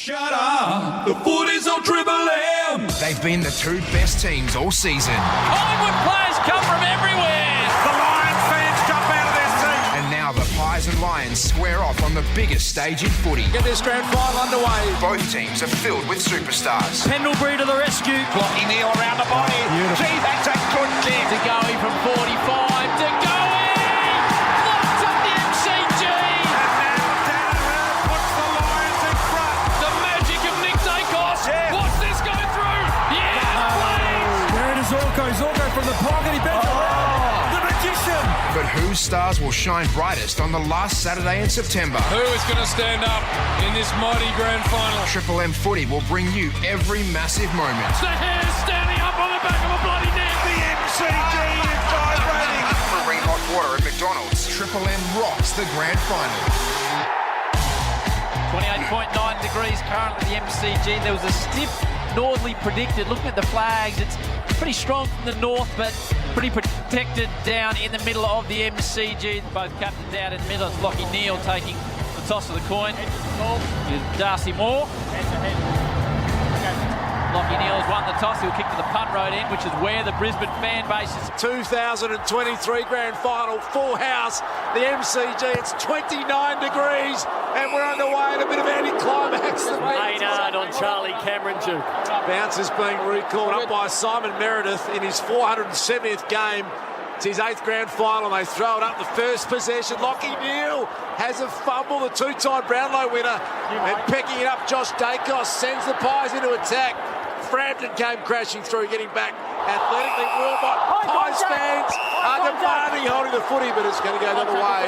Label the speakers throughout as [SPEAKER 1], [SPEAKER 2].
[SPEAKER 1] Shut up! The footy's on Triple M!
[SPEAKER 2] They've been the two best teams all season.
[SPEAKER 3] Collingwood players come from everywhere!
[SPEAKER 4] The Lions fans jump out of their seats!
[SPEAKER 2] And now the Pies and Lions square off on the biggest stage in footy.
[SPEAKER 4] Get this grand final underway.
[SPEAKER 2] Both teams are filled with superstars.
[SPEAKER 3] Pendlebury to the rescue.
[SPEAKER 4] Blocky Neal around the body.
[SPEAKER 2] Beautiful.
[SPEAKER 4] Gee, that's a good kick.
[SPEAKER 3] To Goey from 45. To Goey! Locked up the MCG!
[SPEAKER 4] And now Danaher puts the Lions in front.
[SPEAKER 3] The magic of Nick Dacos.
[SPEAKER 4] Yeah.
[SPEAKER 3] Watch this go through. Yes, please!
[SPEAKER 5] Where is Zorko? Zorko from the pocket. He bends around. The magician.
[SPEAKER 2] But whose stars will shine brightest on the last Saturday in September?
[SPEAKER 6] Who is going to stand up in this mighty grand final?
[SPEAKER 2] Triple M Footy will bring you every massive moment.
[SPEAKER 3] The hair's standing up on the back of a bloody neck.
[SPEAKER 4] The MCG is vibrating.
[SPEAKER 2] Marine hot water at McDonald's. Triple M rocks the grand final.
[SPEAKER 3] 28.9 degrees currently at the MCG. There was a stiff northerly predicted. Looking at the flags, it's pretty strong from the north, but pretty protected down in the middle of the MCG. Both captains out in the middle. Blocky Neal taking the toss of the coin. Darcy Moore. Blocky Neal's won the toss. He'll kick to the punt road end, which is where the Brisbane fan base is.
[SPEAKER 4] 2023 grand final, full house. The MCG, it's 29 degrees, and we're underway in a bit of anticlimax.
[SPEAKER 3] Maynard on Charlie Cameron too.
[SPEAKER 4] Bounce is being recalled up by Simon Meredith in his 470th game. It's his 8th grand final. They throw it up the first possession. Lockie Neal has a fumble, the two-time Brownlow winner, and pecking it up. Josh Dacos sends the Pies into attack. Frampton came crashing through, getting back athletically. Wilmot, Pies fans are demanding holding the footy, but it's going to go the other way.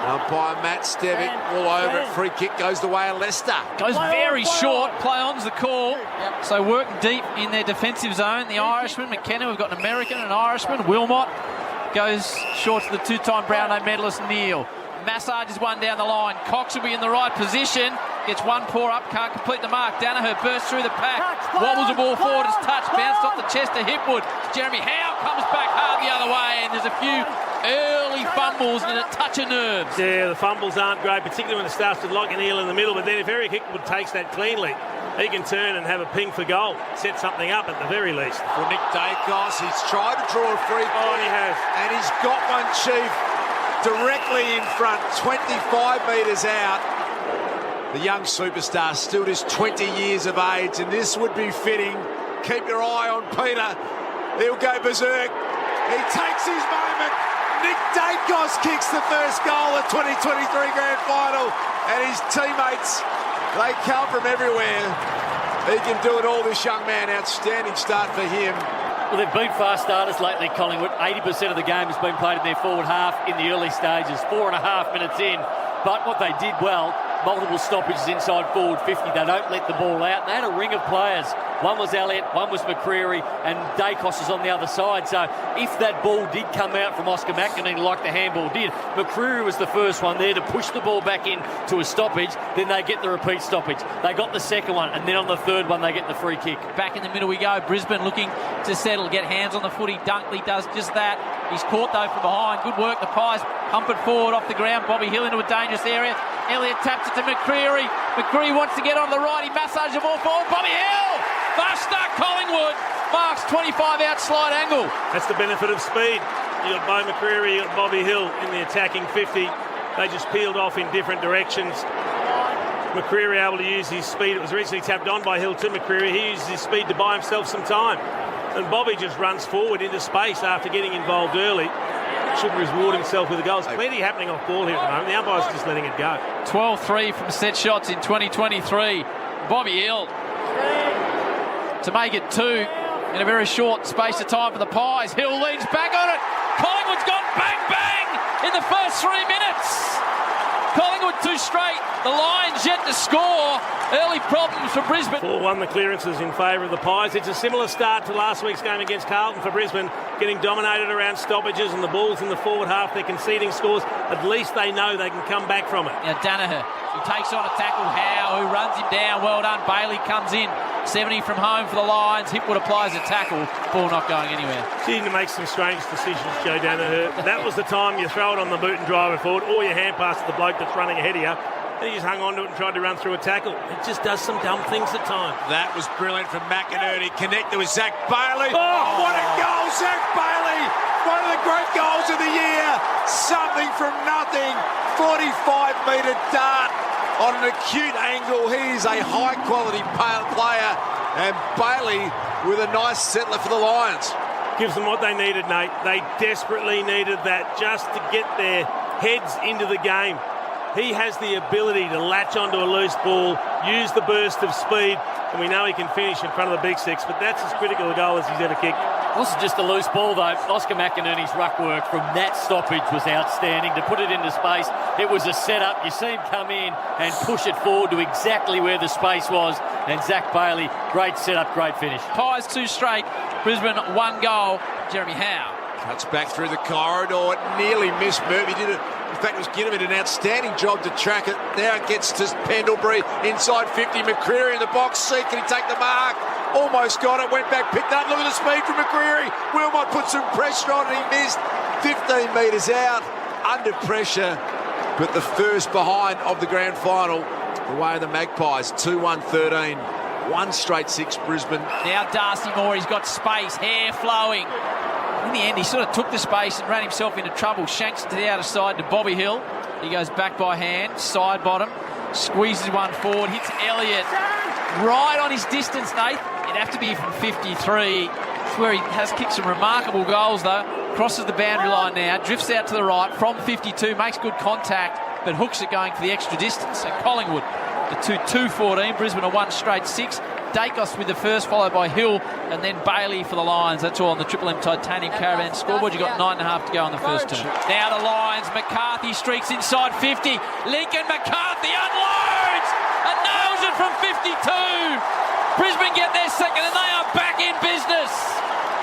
[SPEAKER 4] Umpire Matt Stevick all over it. Free kick goes the way of Leicester.
[SPEAKER 3] Goes very short. Play on's the call. So working deep in their defensive zone. The Irishman, McKenna, we've got an American and an Irishman. Wilmot goes short to the two-time Brownlow medalist Neal. Massage is one down the line. Cox will be in the right position. Gets one paw up, can't complete the mark. Danaher bursts through the pack. Wobbles the ball forward, it's touched, bounced off the chest to Hipwood. Jeremy Howe comes back hard the other way, and there's a few early fumbles and a touch of nerves.
[SPEAKER 7] Yeah, the fumbles aren't great, particularly when it starts to lock and Neal in the middle. But then if Eric Hipwood takes that cleanly, he can turn and have a ping for goal. Set something up at the very least.
[SPEAKER 4] For Nick Dacos, he's tried to draw a free kick.
[SPEAKER 7] Oh, he has.
[SPEAKER 4] And he's got one, Chief, directly in front, 25 metres out. The young superstar, still just 20 years of age, and this would be fitting. Keep your eye on Peter. He'll go berserk. He takes his moment. Nick Dacos kicks the first goal of the 2023 grand final, and his teammates, they come from everywhere. He can do it all, this young man. Outstanding start for him.
[SPEAKER 8] Well, they've been fast starters lately, Collingwood. 80% of the game has been played in their forward half in the early stages, 4.5 minutes in. But what they did well, multiple stoppages inside forward 50. They don't let the ball out. They had a ring of players. One was Elliott, one was McCreary, and Dacos is on the other side. So if that ball did come out from Oscar McNamee like the handball did, McCreary was the first one there to push the ball back in to a stoppage. Then they get the repeat stoppage. They got the second one, and then on the third one they get the free kick.
[SPEAKER 3] Back in the middle we go. Brisbane looking to settle, get hands on the footy. Dunkley does just that. He's caught though from behind. Good work. The Pies pump it forward off the ground. Bobby Hill into a dangerous area. Elliott taps it to McCreary. McCreary wants to get on the right. He massages the ball forward. Bobby Hill! Fast start Collingwood. Marks 25 out slide angle.
[SPEAKER 7] That's the benefit of speed. You got Bo McCreary, you got Bobby Hill in the attacking 50. They just peeled off in different directions. McCreary able to use his speed. It was recently tapped on by Hill to McCreary. He uses his speed to buy himself some time. And Bobby just runs forward into space after getting involved early. Should reward himself with a goal. There's plenty happening off ball here at the moment. The umpire's just letting it go.
[SPEAKER 3] 12-3 from set shots in 2023. Bobby Hill to make it 2 in a very short space of time for the Pies. Hill leans back on it. Collingwood's gone bang bang in the first 3 minutes. Collingwood 2 straight. The Lions yet to score. Early problems for Brisbane.
[SPEAKER 7] 4-1 the clearances in favour of the Pies. It's a similar start to last week's game against Carlton for Brisbane, getting dominated around stoppages and the balls in the forward half. They're conceding scores. At least they know they can come back from it.
[SPEAKER 3] Now Danaher, he takes on a tackle. Howe, who runs him down. Well done. Bailey comes in. 70 from home for the Lions. Hipwood applies a tackle. Ball not going anywhere.
[SPEAKER 7] Seeing to make some strange decisions, Joe Danaher. That was the time you throw it on the boot and drive it forward, or you hand pass to the bloke that's running ahead of you. He just hung on to it and tried to run through a tackle. It just does some dumb things at times.
[SPEAKER 4] That was brilliant from McInerney. Connected with Zach Bailey. Oh, what a goal, Zach Bailey! One of the great goals of the year. Something from nothing. 45-metre dart on an acute angle. He is a high-quality player. And Bailey with a nice settler for the Lions.
[SPEAKER 7] Gives them what they needed, Nate. They desperately needed that just to get their heads into the game. He has the ability to latch onto a loose ball, use the burst of speed, and we know he can finish in front of the big six, but that's as critical a goal as he's ever kicked.
[SPEAKER 8] It wasn't just a loose ball, though. Oscar McInerney's ruck work from that stoppage was outstanding. To put it into space, it was a setup. You see him come in and push it forward to exactly where the space was, and Zach Bailey, great setup, great finish.
[SPEAKER 3] Pies 2 straight, Brisbane 1 goal, Jeremy Howe.
[SPEAKER 4] Cuts back through the corridor. It nearly missed Murphy. Did it. In fact, it was Ginnivan an outstanding job to track it. Now it gets to Pendlebury. Inside 50. McCreary in the box seat. Can he take the mark? Almost got it. Went back, picked up. Look at the speed from McCreary. Wilmot put some pressure on and he missed. 15 metres out. Under pressure. But the first behind of the grand final. The way of the Magpies. 2-1-13. 1 straight 6 Brisbane.
[SPEAKER 3] Now Darcy Moore, he's got space, hair flowing. In the end, he sort of took the space and ran himself into trouble. Shanks to the outer side to Bobby Hill. He goes back by hand, side bottom, squeezes one forward, hits Elliott right on his distance, Nate. It'd have to be from 53. It's where he has kicked some remarkable goals, though. Crosses the boundary line now, drifts out to the right from 52, makes good contact, but hooks it going for the extra distance. And Collingwood, the 2-2-14. Brisbane are 1 straight 6. Dacos with the first, followed by Hill, and then Bailey for the Lions. That's all on the Triple M Titanium Caravan scoreboard. You've got 9.5 to go on the first term. Now the Lions, McCarthy streaks inside 50. Lincoln McCarthy unloads and nails it from 52. Brisbane get their second and they are back in business.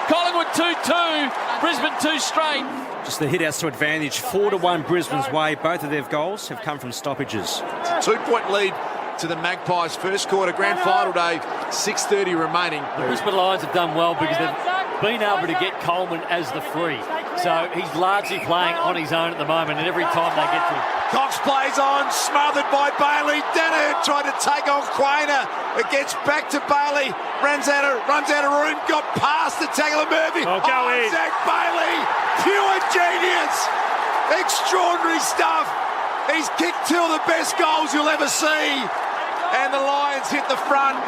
[SPEAKER 3] Collingwood 2-2, Brisbane 2 straight.
[SPEAKER 5] Just the hit-outs to advantage. 4-1 Brisbane's way. Both of their goals have come from stoppages.
[SPEAKER 4] It's a 2-point lead to the Magpies. First quarter, grand final day, 6:30 remaining.
[SPEAKER 8] The Brisbane Lions have done well because they've been able to get Coleman as the free. So he's largely playing on his own at the moment, and every time they get to him.
[SPEAKER 4] Cox plays on, smothered by Bailey. Dennett tried to take on Quainer. It gets back to Bailey. Runs out of room. Got past the tackle of Murphy.
[SPEAKER 7] Oh, go in.
[SPEAKER 4] Zach Bailey. Pure genius. Extraordinary stuff. He's kicked 2 of the best goals you'll ever see. And the Lions hit the front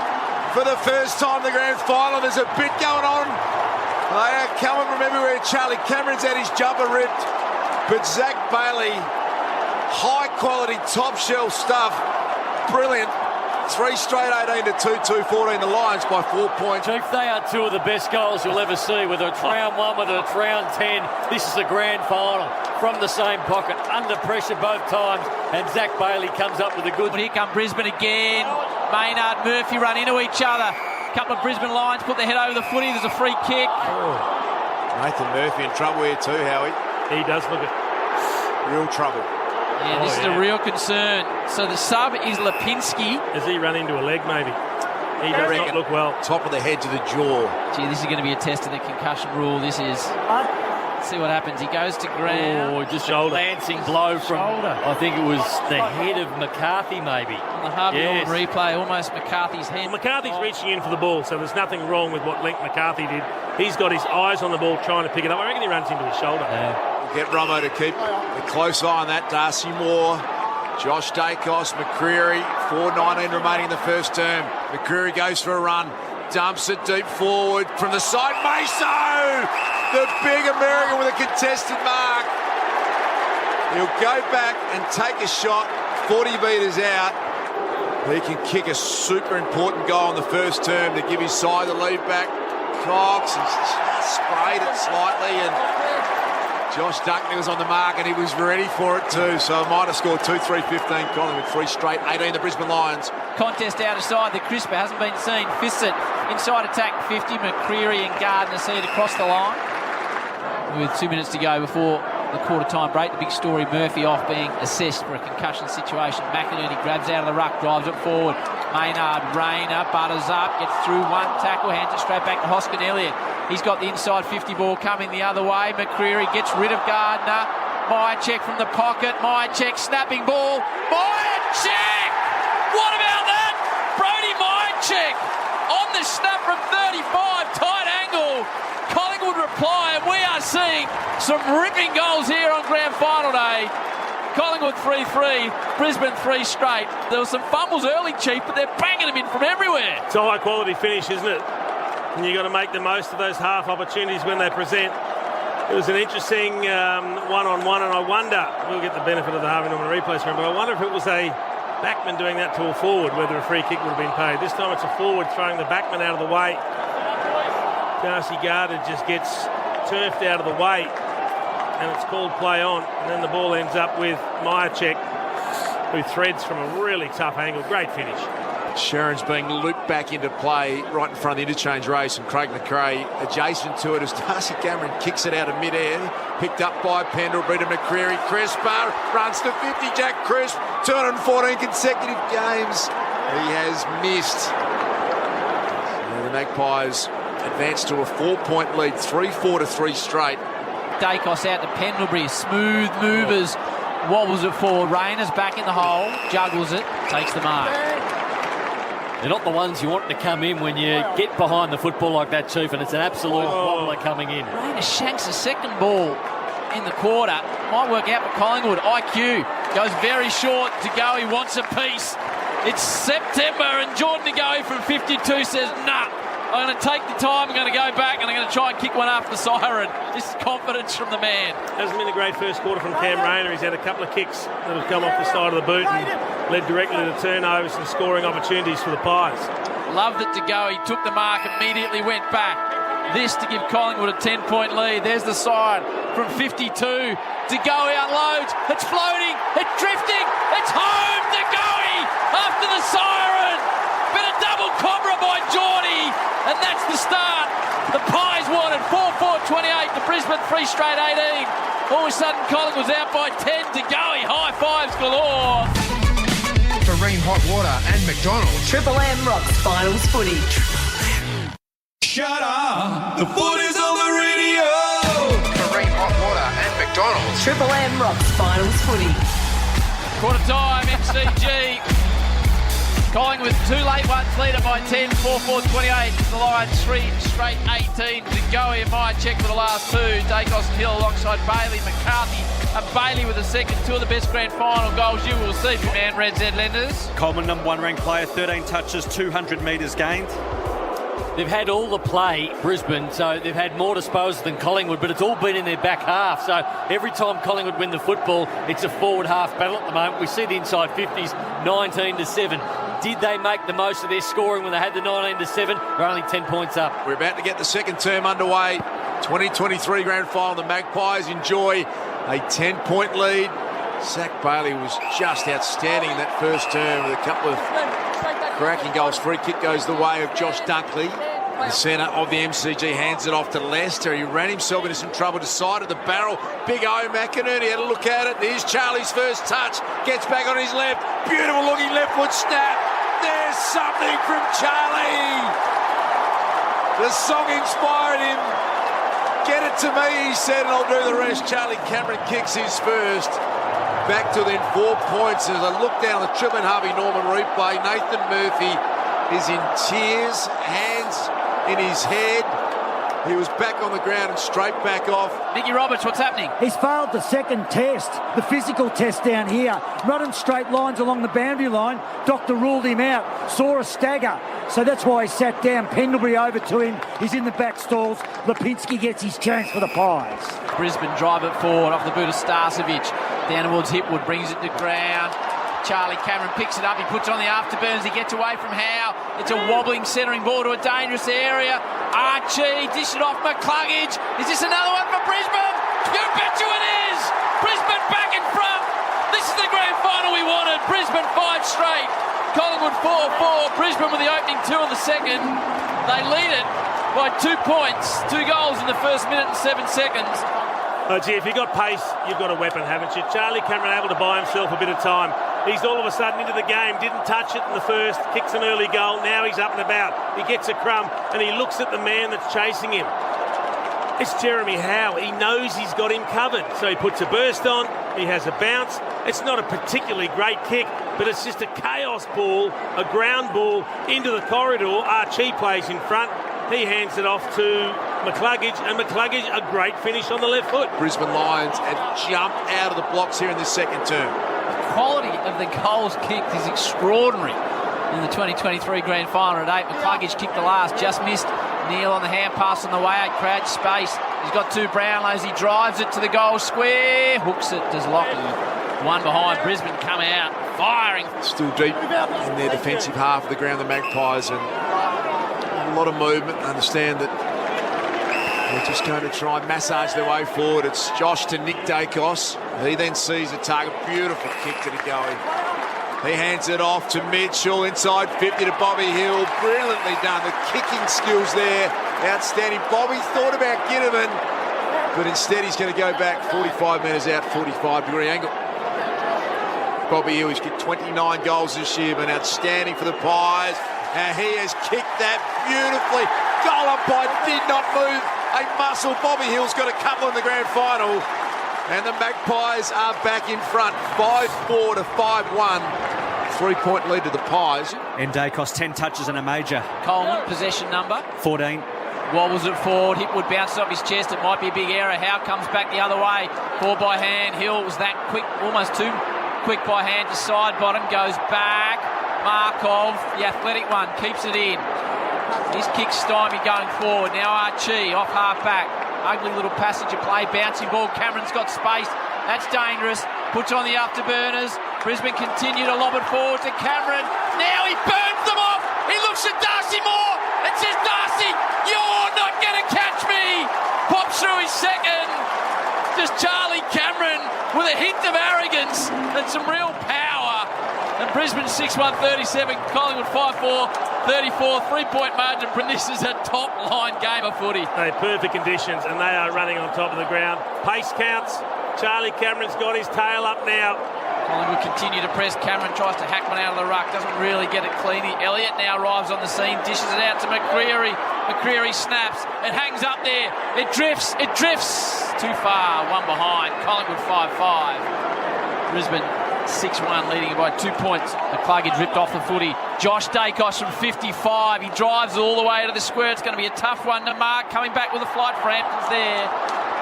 [SPEAKER 4] for the first time in the grand final. There's a bit going on. They are coming from everywhere. Charlie Cameron's had his jumper ripped. But Zach Bailey, high quality, top shelf stuff. Brilliant. 3 straight 18 to 2-2-14. The Lions by 4 points.
[SPEAKER 8] Chief, they are 2 of the best goals you'll ever see. Whether it's round 1, whether it's round 10, this is a grand final from the same pocket, under pressure both times, and Zach Bailey comes up with a good.
[SPEAKER 3] Here come Brisbane again. Maynard, Murphy run into each other. A couple of Brisbane Lions put their head over the footy. There's a free kick.
[SPEAKER 4] Nathan Murphy in trouble here too, Howie.
[SPEAKER 7] He does look at
[SPEAKER 4] Real trouble.
[SPEAKER 3] Yeah, this is a real concern. So the sub is Lipinski.
[SPEAKER 7] Has he run into a leg, maybe? He does not look well.
[SPEAKER 4] Top of the head to the jaw.
[SPEAKER 3] Gee, this is going to be a test of the concussion rule. This is. Let's see what happens. He goes to ground.
[SPEAKER 8] Oh, just a glancing blow from, I think it was the head of McCarthy, maybe.
[SPEAKER 3] On the Harvey Norman replay, almost McCarthy's head.
[SPEAKER 7] Well, McCarthy's reaching in for the ball, so there's nothing wrong with what Link McCarthy did. He's got his eyes on the ball trying to pick it up. I reckon he runs into his shoulder.
[SPEAKER 8] Yeah.
[SPEAKER 4] Get Romo to keep a close eye on that. Darcy Moore, Josh Dacos, McCreary, 4:19 remaining in the first term. McCreary goes for a run, dumps it deep forward from the side. Meso, the big American with a contested mark. He'll go back and take a shot 40 metres out. He can kick a super important goal in the first term to give his side the lead back. Cox has just sprayed it slightly, and Josh Dunkley was on the mark and he was ready for it too. So might have scored 2-3-15 Collingwood, 3 straight 18 the Brisbane Lions.
[SPEAKER 3] Contest out of side. The crisper hasn't been seen. Fists it inside attack 50. McCreary and Gardner see it across the line. With 2 minutes to go before the quarter time break. The big story, Murphy off being assessed for a concussion situation. McInerney grabs out of the ruck, drives it forward. Maynard, Rayner, butters up, gets through one tackle, hands it straight back to Hoskin Elliott. He's got the inside 50 ball coming the other way. McCreary gets rid of Gardner. Myercheck from the pocket. Myercheck snapping ball. Myercheck! check! What about that? Brody Myercheck on the snap from 35, tight angle. Collingwood reply, and we are seeing some ripping goals here on grand final day. Collingwood 3-3, Brisbane 3 straight. There were some fumbles early, Chief, but they're banging them in from everywhere.
[SPEAKER 7] It's a high-quality finish, isn't it? And you've got to make the most of those half opportunities when they present. It was an interesting one-on-one, and I wonder, we'll get the benefit of the Harvey Norman replay screen, but I wonder if it was a backman doing that to a forward, whether a free kick would have been paid. This time it's a forward throwing the backman out of the way. Darcy Gardner just gets turfed out of the way, and it's called play on, and then the ball ends up with Myercheck, who threads from a really tough angle. Great finish.
[SPEAKER 4] Sharon's being looped back into play right in front of the interchange race, and Craig McRae adjacent to it as Darcy Cameron kicks it out of mid-air. Picked up by Pendlebury to McCreary. Crisper runs to 50. Jack Crisp, 214 consecutive games. He has missed. Now the Magpies advance to a 4-point lead, 3-4 to 3 straight.
[SPEAKER 3] Dacos out to Pendlebury, smooth movers, wobbles it forward. Rayner's back in the hole, juggles it, takes the mark.
[SPEAKER 8] They're not the ones you want to come in when you get behind the football like that, Chief, and it's an absolute wobbler coming in.
[SPEAKER 3] Rayner shanks the second ball in the quarter. Might work out for Collingwood. IQ goes very short. De Goey wants a piece. It's September, and Jordan De Goey from 52 says, nah, I'm going to take the time, I'm going to go back, and I'm going to try and kick one after the siren. This is confidence from the man.
[SPEAKER 7] Hasn't been a great first quarter from Cam Rayner. He's had a couple of kicks that have come off the side of the boot and led directly to turnovers and scoring opportunities for the Pies.
[SPEAKER 3] Love that De Goey took the mark, immediately went back. This to give Collingwood a 10-point lead. There's the siren from 52. De Goey unloads. It's floating. It's drifting. It's home. De Goey after the siren. Bit of double cobra by Geordie, and that's the start. The Pies wanted 4-4-28 to Brisbane 3 straight 18. All of a sudden Collingwood's out by 10. De Goey high fives galore.
[SPEAKER 2] Marine Hot Water and McDonald's.
[SPEAKER 9] Triple M rocks finals footy.
[SPEAKER 1] Shut up. The footy's on the radio.
[SPEAKER 2] Marine Hot Water and McDonald's.
[SPEAKER 9] Triple M rocks finals footy.
[SPEAKER 3] Quarter time, MCG. Collingwood 2 late ones, lead it by 10, 4-4-28. The Lions 3 straight 18. De Goey and Myercheck for the last two. Dacos and Hill alongside Bailey, McCarthy and Bailey with the second. Two of the best grand final goals you will see from man Red Z Lenders.
[SPEAKER 5] Coleman, number 1 ranked player, 13 touches, 200 metres gained.
[SPEAKER 8] They've had all the play, Brisbane, so they've had more disposal than Collingwood, but it's all been in their back half. So every time Collingwood win the football, it's a forward half battle at the moment. We see the inside 50s, 19-7. Did they make the most of their scoring when they had the 19-7? They're only 10 points up.
[SPEAKER 4] We're about to get the second term underway. 2023 grand final. The Magpies enjoy a 10-point lead. Zach Bailey was just outstanding in that first term with a couple of cracking goals. Free kick goes the way of Josh Dunkley. The centre of the MCG hands it off to Lester. He ran himself into some trouble to side of the barrel. Big O McInerney had a look at it. Here's Charlie's first touch. Gets back on his left. Beautiful looking left foot snap. There's something from Charlie. The song inspired him. Get it to me, he said, and I'll do the rest. Charlie Cameron kicks his first. Back to then 4 points as I look down the Triple Harvey Norman replay. Nathan Murphy is in tears, hands in his head. He was back on the ground and straight back off.
[SPEAKER 3] Nicky Roberts, what's happening?
[SPEAKER 10] He's failed the second test, the physical test down here. Running straight lines along the boundary line. Doctor ruled him out, saw a stagger. So that's why he sat down. Pendlebury over to him. He's in the back stalls. Lipinski gets his chance for the Pies.
[SPEAKER 3] Brisbane drive it forward off the boot of Starcevic. Down towards Hipwood, brings it to ground. Charlie Cameron picks it up, he puts it on the afterburns, he gets away from Howe. It's a wobbling centering ball to a dangerous area. Archie, dish it off McCluggage. Is this another one for Brisbane? You bet you it is! Brisbane back in front. This is the grand final we wanted. Brisbane 5 straight. Collingwood 4-4. Brisbane with the opening 2 in the second. They lead it by 2 points. 2 goals in the first minute and 7 seconds.
[SPEAKER 7] Oh, gee, if you've got pace, you've got a weapon, haven't you? Charlie Cameron able to buy himself a bit of time. He's all of a sudden into the game, didn't touch it in the first, kicks an early goal, now he's up and about. He gets a crumb and he looks at the man that's chasing him. It's Jeremy Howe. He knows he's got him covered. So he puts a burst on, he has a bounce, It's not a particularly great kick, but it's just a chaos ball, a ground ball into the corridor. Archie plays in front. He hands it off to McCluggage, and McCluggage, a great finish on the left foot.
[SPEAKER 4] Brisbane Lions have jumped out of the blocks here in this second term.
[SPEAKER 3] The quality of the goals kicked is extraordinary in the 2023 grand final at 8. McCluggage kicked the last, just missed. Neil on the hand pass on the way out, Crouch space. He's got two Brownlows, he drives it to the goal square, hooks it, does Lockie. One behind, Brisbane come out, firing.
[SPEAKER 4] Still deep in their defensive half of the ground, the Magpies, and a lot of movement. Understand that they're just going to try and massage their way forward. It's Josh to Nick Dacos. He then sees the target. Beautiful kick to the goalie. He hands it off to Mitchell, inside 50 to Bobby Hill. Brilliantly done. The kicking skills there, outstanding. Bobby thought about Ginnivan, but instead he's going to go back 45 metres out, 45-degree angle. Bobby Hill, he's kicked 29 goals this year, but outstanding for the Pies. And he has kicked that beautifully. Goal umpire did not move a muscle. Bobby Hill's got a couple in the grand final. And the Magpies are back in front, 5-4 to 5-1. 3-point lead to the Pies.
[SPEAKER 5] And Dacos, 10 touches and a major.
[SPEAKER 3] Coleman, possession number
[SPEAKER 5] 14.
[SPEAKER 3] Wobbles it forward, Hipwood bounces off his chest, it might be a big error. Howe comes back the other way, ball by hand. Hill was that quick, almost too quick by hand to side bottom, goes back. Markov, the athletic one, keeps it in. His kick stymied going forward. Now Archie off half back. Ugly little passage of play, bouncing ball. Cameron's got space. That's dangerous. Puts on the afterburners. Brisbane continue to lob it forward to Cameron. Now he burns them off. He looks at Darcy Moore and says, Darcy, you're not going to catch me. Pops through his second. Just Charlie Cameron with a hint of arrogance and some real power. And Brisbane 6-1-37, Collingwood 5-4, 34, 3-point margin. But this is a top-line game of footy.
[SPEAKER 7] They're perfect conditions, and they are running on top of the ground. Pace counts. Charlie Cameron's got his tail up now.
[SPEAKER 3] Collingwood continue to press. Cameron tries to hack one out of the ruck, doesn't really get it cleanly. Elliott now arrives on the scene, dishes it out to McCreery. McCreery snaps. It hangs up there. It drifts. Too far. One behind. Collingwood 5-5. Brisbane 6-1, leading by 2 points. McCluggage ripped off the footy. Josh Dacos from 55. He drives all the way to the square. It's going to be a tough one to mark. Coming back with a flight. Frampton's there.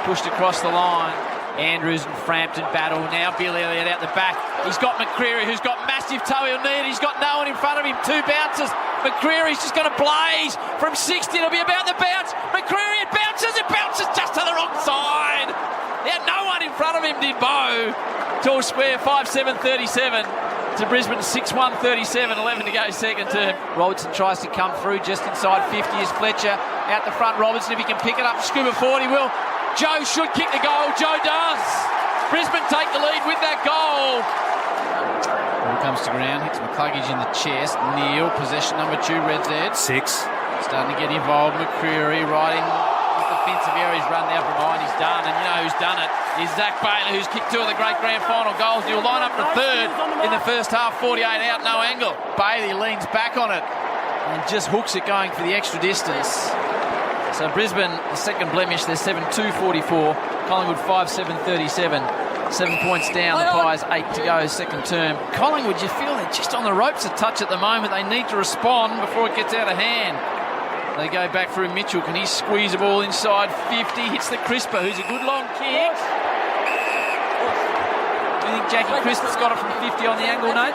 [SPEAKER 3] Pushed across the line. Andrews and Frampton battle. Now Bill Elliott out the back. He's got McCreery, who's got massive toe he'll need. He's got no one in front of him. Two bounces. McCreery's just going to blaze from 60. It'll be about the bounce. McCreery, it bounces just to the wrong side. He had no one in front of him, did Bo. Tall square, 5-7-37 to Brisbane, 6-1-37, 11 to go second term. Robertson tries to come through just inside 50 is Fletcher. Out the front, Robertson, if he can pick it up, scuba forward, he will. Joe should kick the goal. Joe does. Brisbane take the lead with that goal. Ball comes to ground, hits McCluggage in the chest. Neil, possession number 2, Red's Ed.
[SPEAKER 5] 6.
[SPEAKER 3] Starting to get involved. McCreery right in the defensive area. He's run now from behind. He's done, and you know who's done it is Zach Baylor, who's kicked 2 of the great grand final goals. He'll line up for third in the first half. 48 out, no angle. Bailey leans back on it and just hooks it going for the extra distance. So Brisbane, the second blemish, they're 7-2-44. Collingwood 5-7-37. 7 points down, the Pies 8 to go, second term. Collingwood, you feel they're just on the ropes a touch at the moment. They need to respond before it gets out of hand. They go back through Mitchell. Can he squeeze the ball inside 50? Hits the Crisper, who's a good long kick. Do you think Jackie Crisper's got it from 50 on the angle, Nate?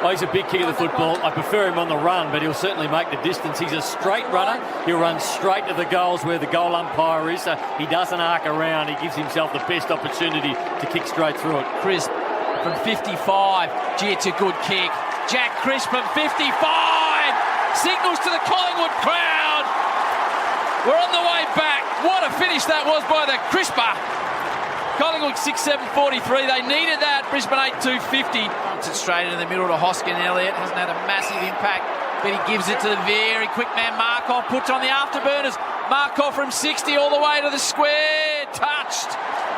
[SPEAKER 8] Oh, he's a big kick of the football. I prefer him on the run, but he'll certainly make the distance. He's a straight runner. He'll run straight to the goals where the goal umpire is. So he doesn't arc around. He gives himself the best opportunity to kick straight through it.
[SPEAKER 3] Crisp from 55. Gee, it's a good kick. Jack Crisp from 55. Signals to the Collingwood crowd. We're on the way back. What a finish that was by the Crisper. Collingwood 6-7-43. They needed that. Brisbane 8-2-50. It's it straight into the middle to Hoskin. Elliott hasn't had a massive impact, but he gives it to the very quick man Markov. Puts on the afterburners. Markov from 60 all the way to the square. Touched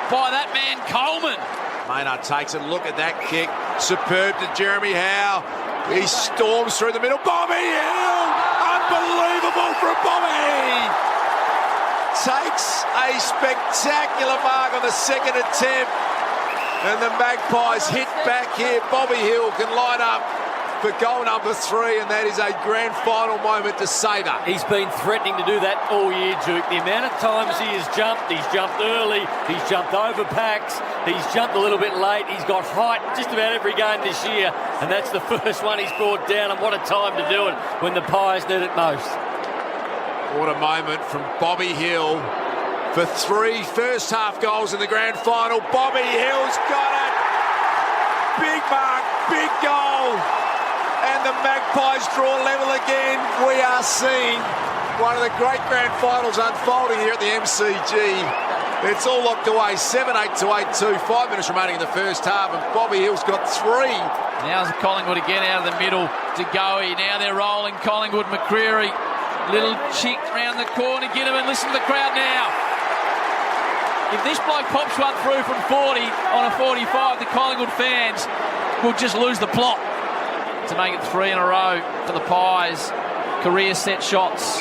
[SPEAKER 3] by that man Coleman.
[SPEAKER 4] Maynard takes a look at that kick. Superb to Jeremy Howe. He storms through the middle. Bobby Hill! Unbelievable from Bobby! Takes a spectacular mark on the second attempt. And the Magpies hit back here. Bobby Hill can line up for goal number 3, and that is a grand final moment to savour.
[SPEAKER 8] He's been threatening to do that all year, Duke. The amount of times he has jumped early, he's jumped over packs, he's jumped a little bit late, he's got height just about every game this year, and that's the first one he's brought down, and what a time to do it when the Pies need it most.
[SPEAKER 4] What a moment from Bobby Hill for 3 first-half goals in the grand final. Bobby Hill's got it. Big mark, big goal. And the Magpies draw level again. We are seeing one of the great grand finals unfolding here at the MCG. It's all locked away, 7-8 to 8-2, 5 minutes remaining in the first half, and Bobby Hill's got 3.
[SPEAKER 3] Now's Collingwood again out of the middle to Goey. Now they're rolling. Collingwood, McCreary, little chick round the corner. Get him and listen to the crowd now. If this bloke pops one through from 40 on a 45, the Collingwood fans will just lose the plot. To make it 3 in a row for the Pies. Career set shots,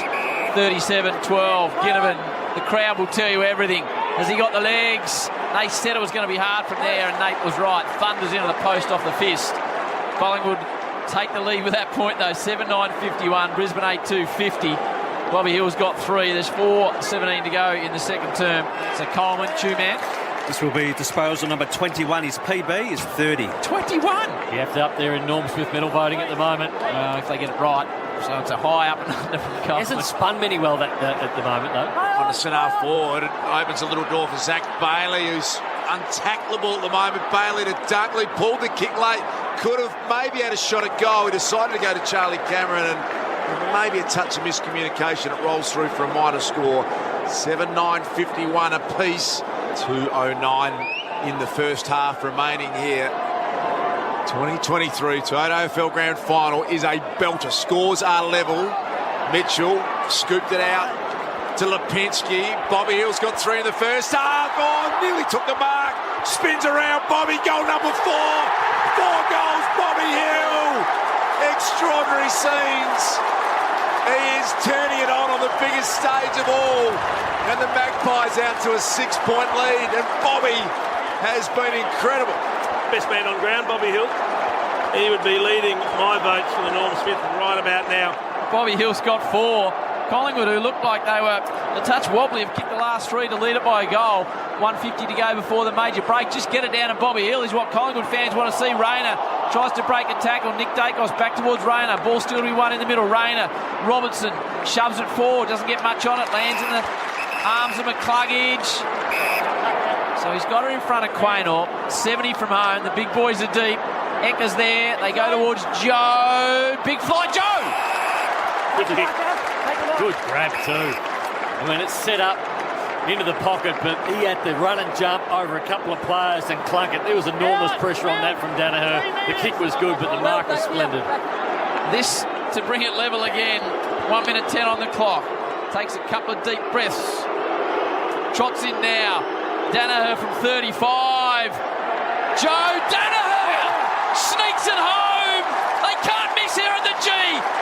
[SPEAKER 3] 37-12. Ginnivan, the crowd will tell you everything. Has he got the legs? They said it was going to be hard from there, and Nate was right. Thunders into the post off the fist. Collingwood take the lead with that point, though. 7-9-51, Brisbane 8-2-50. Bobby Hill's got 3. There's 4:17 to go in the second term. So Coleman, two-man.
[SPEAKER 5] This will be disposal number 21. His PB is 30.
[SPEAKER 3] 21!
[SPEAKER 8] You have to up there in Norm Smith medal voting at the moment.
[SPEAKER 3] If they get it right. So it's a high up and under from Coleman.
[SPEAKER 8] Hasn't spun many well at the moment, though.
[SPEAKER 4] On the centre forward, it opens a little door for Zach Bailey, who's untackleable at the moment. Bailey to Dunkley, pulled the kick late. Could have maybe had a shot at goal. He decided to go to Charlie Cameron, and maybe a touch of miscommunication. It rolls through for a minor score. 7-9-51 apiece. 2:09 in the first half remaining here. 2023 to 8 AFL Grand Final is a belter. Scores are level. Mitchell scooped it out to Lipinski. Bobby Hill's got 3 in the first half. Oh, nearly took the mark. Spins around. Bobby, goal number 4. 4 goals, Bobby Hill. Extraordinary scenes. He is turning it on the biggest stage of all. And the Magpies out to a 6-point lead. And Bobby has been incredible.
[SPEAKER 7] Best man on ground, Bobby Hill. He would be leading my votes for the Norm Smith right about now.
[SPEAKER 3] Bobby Hill's got 4. Collingwood, who looked like they were a touch wobbly, have kicked the last 3 to lead it by a goal. 150 to go before the major break. Just get it down to Bobby Hill is what Collingwood fans want to see. Rayner tries to break a tackle. Nick Dacos back towards Rayner. Ball still to be won in the middle. Rayner, Robertson shoves it forward. Doesn't get much on it. Lands in the arms of McCluggage. So he's got her in front of Quaynor. 70 from home. The big boys are deep. Ecker's there. They go towards Joe. Big fly, Joe!
[SPEAKER 8] Good kick. Good grab too. I mean, it's set up into the pocket, but he had to run and jump over a couple of players and clunk it. There was enormous pressure on that from Danaher. The kick was good, but the mark was splendid.
[SPEAKER 3] This to bring it level again. 1 minute 10 on the clock. Takes a couple of deep breaths. Trots in now. Danaher from 35. Joe Danaher sneaks it home. They can't miss here at the G.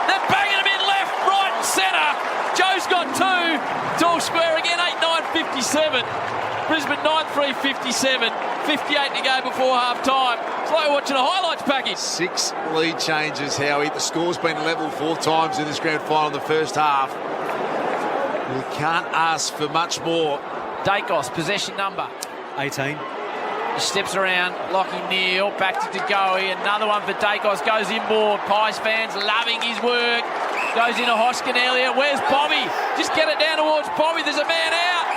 [SPEAKER 3] They're banging him in left, right and centre. Joe's got 2. Tall square again, 8-9-57. Brisbane 9-3-57. 58 to go before half-time. It's like watching a highlights package.
[SPEAKER 4] 6 lead changes, Howie. The score's been level 4 times in this grand final in the first half. You can't ask for much more.
[SPEAKER 3] Dacos, possession number
[SPEAKER 5] 18.
[SPEAKER 3] He steps around, Lockie Neal, back to Degoe, another one for Dacos, goes in more. Pies fans loving his work. Goes into Hoskin earlier. Where's Bobby? Just get it down towards Bobby. There's a man out.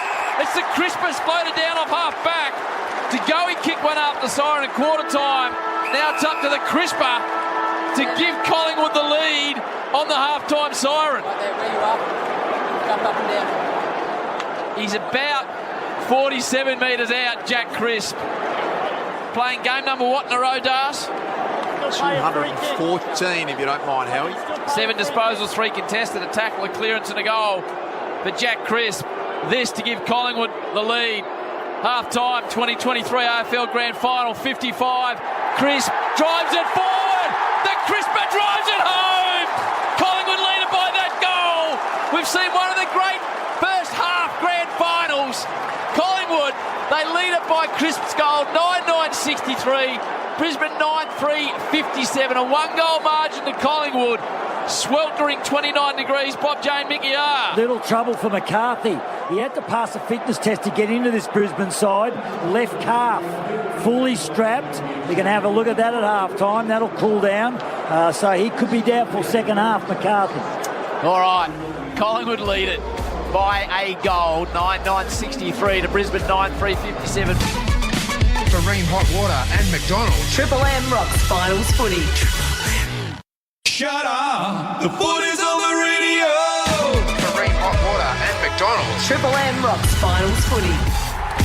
[SPEAKER 3] It's the Crispus floated down off half back. Degoe kicked one up the siren at quarter time. Now it's up to the Crisper to give Collingwood the lead on the half-time siren.
[SPEAKER 11] Right there, where you are. Jump up and down.
[SPEAKER 3] He's about 47 metres out, Jack Crisp. Playing game number what in a row, Das?
[SPEAKER 4] 214, if you don't mind, Howie.
[SPEAKER 3] 7 disposals, 3 contested, a tackle, a clearance and a goal for Jack Crisp. This to give Collingwood the lead. Half-time, 2023 AFL Grand Final, 55. Crisp drives it forward. The Crisper drives it home. Collingwood lead it by that goal. We've seen one of the great first half Grand Finals. Collingwood Collingwood. They lead it by Crisp's goal, 9-9-63. Brisbane 9-3-57. A one-goal margin to Collingwood. Sweltering 29 degrees, Bob Jane Mickey R.
[SPEAKER 10] Little trouble for McCarthy. He had to pass a fitness test to get into this Brisbane side. Left calf fully strapped. We can have a look at that at half-time. That'll cool down. So he could be doubtful second half, McCarthy.
[SPEAKER 3] All right, Collingwood lead it by a goal, 9-9-63 to Brisbane 9-3-57.
[SPEAKER 2] Marine Hot Water and McDonald's.
[SPEAKER 9] Triple M rocks finals footy.
[SPEAKER 1] Shut up. The footy's on the radio.
[SPEAKER 2] Marine Hot Water and McDonald's.
[SPEAKER 9] Triple M rocks finals footy.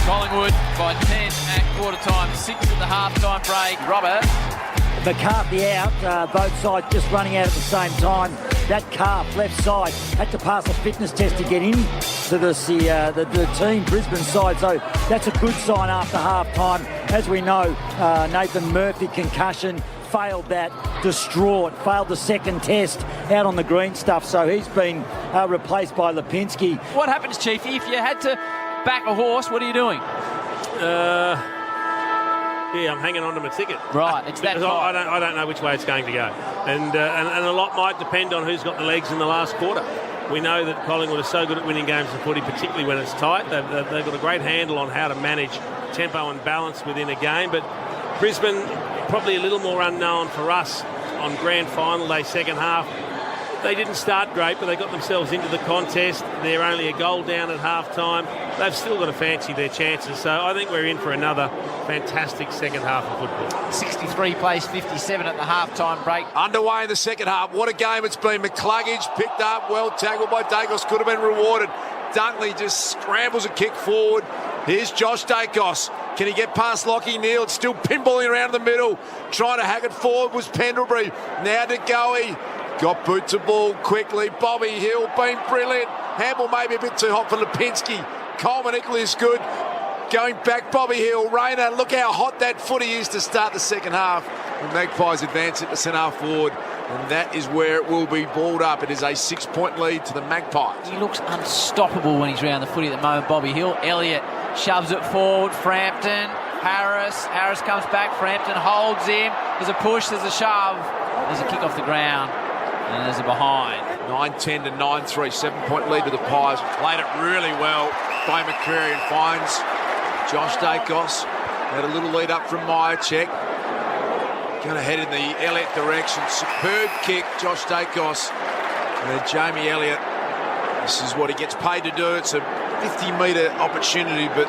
[SPEAKER 3] Collingwood by 10 at quarter time, 6 at the half-time break. Robert.
[SPEAKER 10] McCarthy out, both sides just running out at the same time. That calf, left side, had to pass a fitness test to get in to the team, Brisbane side. So that's a good sign after half-time. As we know, Nathan Murphy, concussion, failed that, distraught, failed the second test out on the green stuff. So he's been replaced by Lipinski.
[SPEAKER 3] What happens, Chiefy, if you had to back a horse, what are you doing?
[SPEAKER 7] Yeah, I'm hanging on to my ticket.
[SPEAKER 3] Right, it's that
[SPEAKER 7] I don't know which way it's going to go. And a lot might depend on who's got the legs in the last quarter. We know that Collingwood are so good at winning games of footy, particularly when it's tight. They've got a great handle on how to manage tempo and balance within a game. But Brisbane, probably a little more unknown for us on grand final day, second half. They didn't start great, but they got themselves into the contest. They're only a goal down at half-time. They've still got to fancy their chances. So I think we're in for another fantastic second half of football.
[SPEAKER 3] 63 plays 57 at the half-time break.
[SPEAKER 4] Underway in the second half. What a game it's been. McCluggage picked up, well tackled by Dacos, could have been rewarded. Dunkley just scrambles a kick forward. Here's Josh Dacos. Can he get past Lockie Neal? It's still pinballing around the middle. Trying to hack it forward was Pendlebury. Now to Goey. Got boot to ball quickly. Bobby Hill been brilliant. Hamble maybe a bit too hot for Lipinski. Coleman equally as good. Going back, Bobby Hill. Rayner, look how hot that footy is to start the second half. The Magpies advance it to centre half forward. And that is where it will be balled up. It is a 6-point lead to the Magpies.
[SPEAKER 3] He looks unstoppable when he's around the footy at the moment, Bobby Hill. Elliott shoves it forward. Frampton, Harris. Harris comes back. Frampton holds him. There's a push, there's a shove. There's a kick off the ground. And there's a behind.
[SPEAKER 4] 9-10 to 9-3, 7-point lead to the Pies. Played it really well by McCreary and finds Josh Dacos. Had a little lead up from Myercheck. Going to head in the Elliott direction. Superb kick, Josh Dacos. And Jamie Elliott. This is what he gets paid to do. It's a 50-metre opportunity, but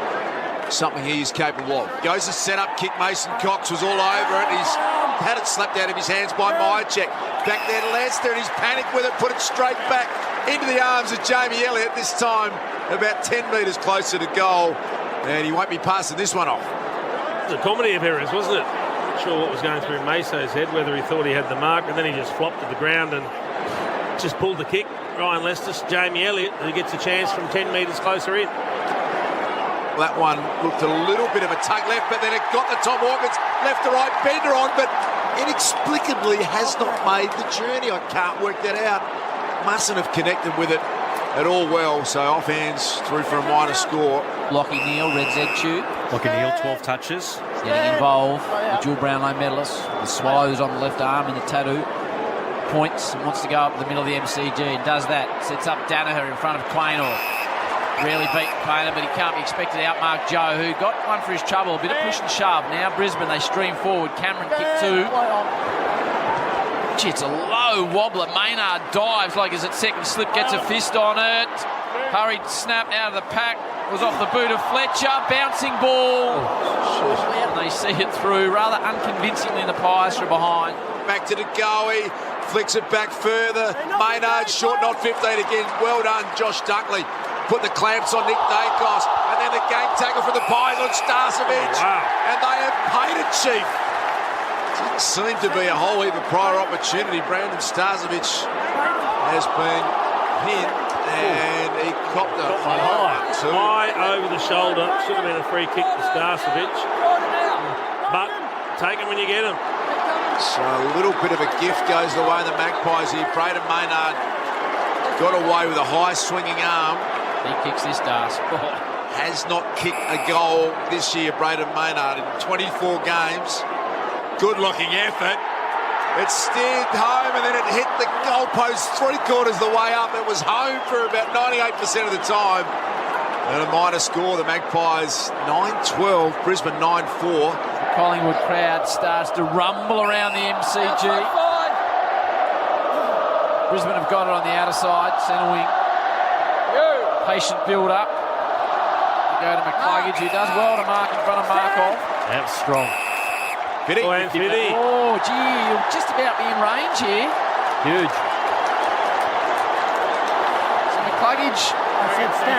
[SPEAKER 4] something he is capable of. Goes to set up kick. Mason Cox was all over it. He's had it slapped out of his hands by Myercheck. Back there to Lester, and he's panicked with it, put it straight back into the arms of Jamie Elliott, this time about 10 metres closer to goal, and he won't be passing this one off.
[SPEAKER 7] It was a comedy of errors, wasn't it? Not sure what was going through Meso's head, whether he thought he had the mark, and then he just flopped to the ground and just pulled the kick. Ryan Lester, Jamie Elliott, who gets a chance from 10 metres closer in.
[SPEAKER 4] That one looked a little bit of a tug left, but then it got the Tom Hawkins left to right bender on, but inexplicably has not made the journey. I can't work that out. Mustn't have connected with it at all well, so off hands through for a minor score.
[SPEAKER 3] Lockie Neal, Red Z tube.
[SPEAKER 5] Lockie Neal, 12 touches.
[SPEAKER 3] Getting involved, the dual Brownlow medalist. The Swallows on the left arm in the tattoo. Points and wants to go up the middle of the MCG and does that. Sets up Danaher in front of Quaynor. Really beat Quaynor, but he can't be expected to outmark Joe, who got one for his trouble. A bit of push and shove. Now Brisbane, they stream forward. Cameron kick two. Gee, it's a low wobbler. Maynard dives like his second slip, gets a fist on it. Hurried snap out of the pack. Was off the boot of Fletcher. Bouncing ball. And they see it through rather unconvincingly. The Pies from behind.
[SPEAKER 4] Back to the Goey. Flicks it back further. Maynard short, not 15 again. Well done, Josh Dunkley. Put the clamps on Nick Dacos, and then the gang tackle for the Pies on Starcevic.
[SPEAKER 7] Wow.
[SPEAKER 4] And they have paid it, Chief. Didn't seem to be a whole heap of prior opportunity. Brandon Starcevic has been pinned, and he copped it.
[SPEAKER 7] High over the shoulder. Should have been a free kick to Starcevic. But take them when you get them.
[SPEAKER 4] So a little bit of a gift goes the way of the Magpies here. Braden Maynard got away with a high swinging arm.
[SPEAKER 3] He kicks this, Dars.
[SPEAKER 4] has not kicked a goal this year, Braden Maynard, in 24 games. Good-looking effort. It steered home and then it hit the goalpost 3/4 the way up. It was home for about 98% of the time. And a minor score, the Magpies 9-12, Brisbane 9-4.
[SPEAKER 3] The Collingwood crowd starts to rumble around the MCG. Brisbane have got it on the outer side, centre wing. Patient build-up. Go to McCluggage, who does well to mark in front of Markov.
[SPEAKER 8] That's strong.
[SPEAKER 3] Oh, gee, you'll just about be in range here.
[SPEAKER 8] Huge.
[SPEAKER 3] So McCluggage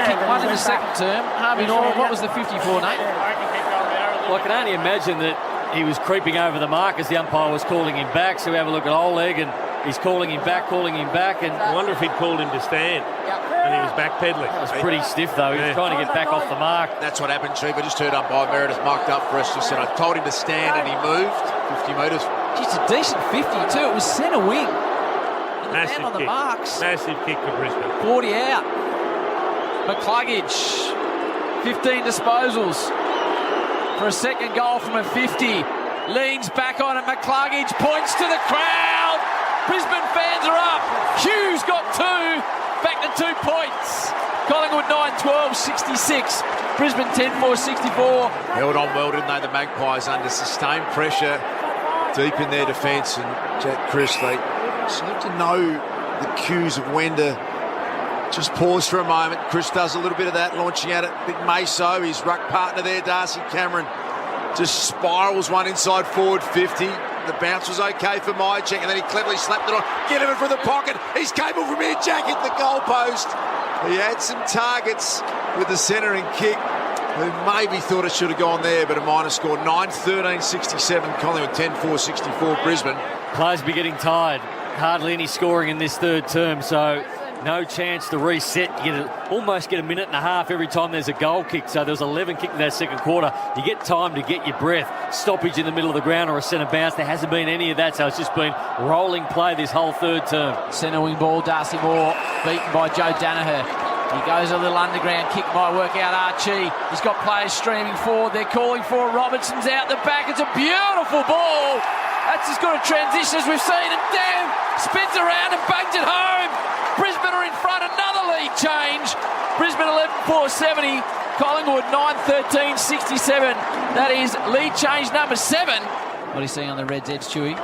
[SPEAKER 3] kicked one in the second term. Harvey Norman, what was the 54, Nate?
[SPEAKER 8] Well, I can only imagine that he was creeping over the mark as the umpire was calling him back. So we have a look at Oleg, and he's calling him back. And
[SPEAKER 7] I wonder if he'd called him to stand. And he was backpedaling.
[SPEAKER 8] That was pretty stiff, though. He was trying to get back off the mark.
[SPEAKER 4] That's what happened, Chief. I just heard umpire Meredith marked up for us. Just said, I told him to stand and he moved 50 metres.
[SPEAKER 3] Just a decent 50 too. It was centre wing.
[SPEAKER 7] Massive
[SPEAKER 3] on the
[SPEAKER 7] kick.
[SPEAKER 3] marks.
[SPEAKER 7] Massive kick for Brisbane.
[SPEAKER 3] 40 out. McCluggage, 15 disposals for a second goal from a 50. Leans back on it. McCluggage points to the crowd. Brisbane fans are up. Hughes got 2. Back to 2 points. Collingwood 9-12, 66. Brisbane 10-4, 64.
[SPEAKER 4] Held on well, didn't they, the Magpies, under sustained pressure deep in their defence. And Jack Chris, they seem to know the cues of when to just pause for a moment. Chris does a little bit of that, launching at it. Big Meso, his ruck partner there, Darcy Cameron, just spirals one inside forward 50. The bounce was okay for Myercheck, and then he cleverly slapped it on. Get him in from the pocket. He's capable from here. Jack hit the goalpost. He had some targets with the centering kick, who maybe thought it should have gone there, but a minor score. 9-13-67, Collingwood 10-4-64, Brisbane.
[SPEAKER 8] Players be getting tired. Hardly any scoring in this third term, so no chance to reset. You almost get a minute and a half every time there's a goal kick. So there was 11 kicked in that second quarter. You get time to get your breath. Stoppage in the middle of the ground or a centre bounce. There hasn't been any of that, so it's just been rolling play this whole third term.
[SPEAKER 3] Centre wing ball, Darcy Moore beaten by Joe Danaher. He goes a little underground kick, might work out Archie. He's got players streaming forward. They're calling for it. Robertson's out the back. It's a beautiful ball. That's as good a transition as we've seen. And damn, spins around and bangs it home. Brisbane are in front, another lead change. Brisbane 11-4-70, Collingwood 9-13-67. That is lead change number 7. What are you seeing on the Reds' edge, Chewy?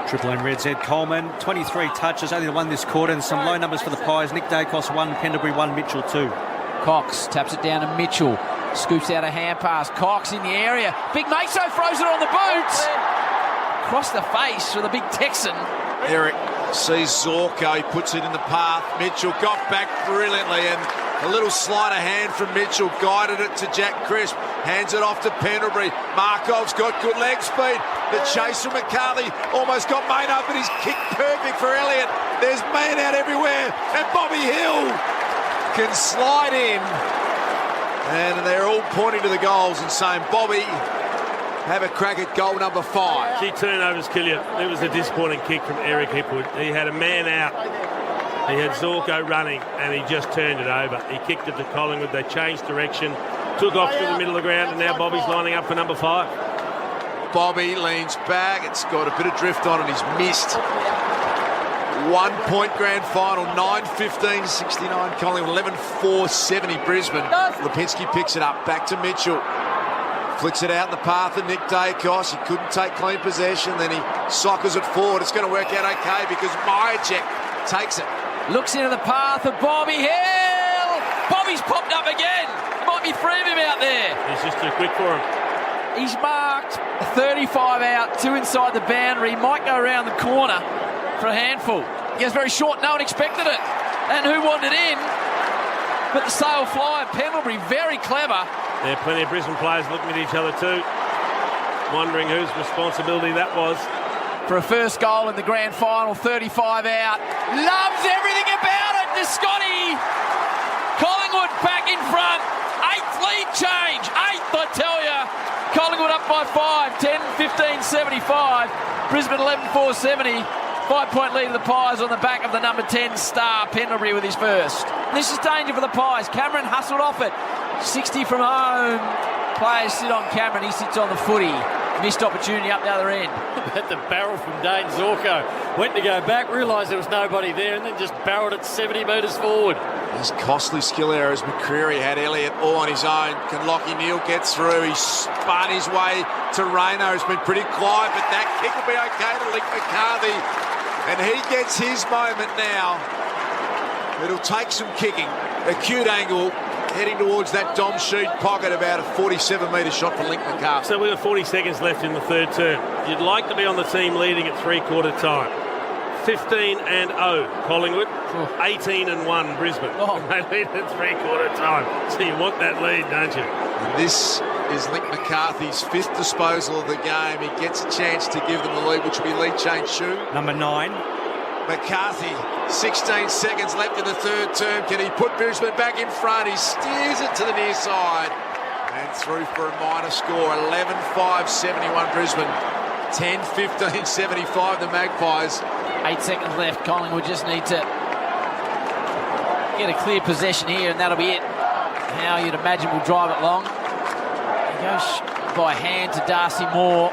[SPEAKER 5] Triple M Reds, Ed Coleman, 23 touches, only the one this quarter, and some low numbers for the Pies. Nick Dacos 1, Pendlebury 1, Mitchell 2.
[SPEAKER 3] Cox taps it down to Mitchell. Scoops out a hand pass. Cox in the area. Big Meso throws it on the boots. Across the face for the big Texan.
[SPEAKER 4] Eric sees Zorko, he puts it in the path. Mitchell got back brilliantly, and a little sleight of hand from Mitchell guided it to Jack Crisp. Hands it off to Pendlebury. Markov's got good leg speed. The chase from McCarthy almost got Maynard, but he's kicked perfect for Elliott. There's man out everywhere, and Bobby Hill can slide in. And they're all pointing to the goals and saying, Bobby, have a crack at goal number 5.
[SPEAKER 7] Gee, turnovers kill you. It was a disappointing kick from Eric Hipwood. He had a man out. He had Zorko running, and he just turned it over. He kicked it to Collingwood. They changed direction, took off through the middle of the ground, and now Bobby's lining up for number 5.
[SPEAKER 4] Bobby leans back. It's got a bit of drift on it. He's missed. 1 point grand final, 9-15-69 Collingwood, 11-4-70 Brisbane. Lipinski picks it up, back to Mitchell. Flicks it out in the path of Nick Dacos. He couldn't take clean possession. Then he sockers it forward. It's going to work out okay because Myercheck takes it.
[SPEAKER 3] Looks into the path of Bobby Hill. Bobby's popped up again. Might be 3 of him out there.
[SPEAKER 7] He's just too quick for him.
[SPEAKER 3] He's marked 35 out, 2 inside the boundary. Might go around the corner for a handful. He was very short. No one expected it. And who wanted in? But the sail fly of Pendlebury, very clever.
[SPEAKER 7] There are plenty of Brisbane players looking at each other too, wondering whose responsibility that was.
[SPEAKER 3] For a first goal in the grand final, 35 out. Loves everything about it, to Scotty. Collingwood back in front. 8th lead change. 8th, I tell you. Collingwood up by 5. 10-15-75. Brisbane 11-4-70. 5-point lead of the Pies on the back of the number 10 star, Pendlebury, with his first. This is danger for the Pies. Cameron hustled off it. 60 from home. Players sit on Cameron, he sits on the footy. Missed opportunity up the other end.
[SPEAKER 8] At the barrel from Dane Zorko. Went to go back, realised there was nobody there, and then just barreled it 70 metres forward.
[SPEAKER 4] His costly skill errors. McCreary had Elliott all on his own. Can Lachie Neale get through? He spun his way to Rayno. It's been pretty quiet, but that kick will be okay to Link McCarthy. And he gets his moment now. It'll take some kicking. Acute angle, heading towards that Dom Sheed pocket, about a 47-metre shot for Link McCarthy.
[SPEAKER 7] So we've got 40 seconds left in the third term. You'd like to be on the team leading at three-quarter time. 15-0 Collingwood, 18-1 Brisbane. They lead at three-quarter time. So you want that lead, don't you?
[SPEAKER 4] And this is Link McCarthy's fifth disposal of the game. He gets a chance to give them the lead, which will be lead change shoe.
[SPEAKER 5] Number 9.
[SPEAKER 4] McCarthy, 16 seconds left in the third term. Can he put Brisbane back in front? He steers it to the near side and through for a minor score. 11-5-71 Brisbane, 10-15-75 the Magpies.
[SPEAKER 3] 8 seconds left. Collingwood just need to get a clear possession here, and that'll be it. How you'd imagine will drive it long. He goes by hand to Darcy Moore.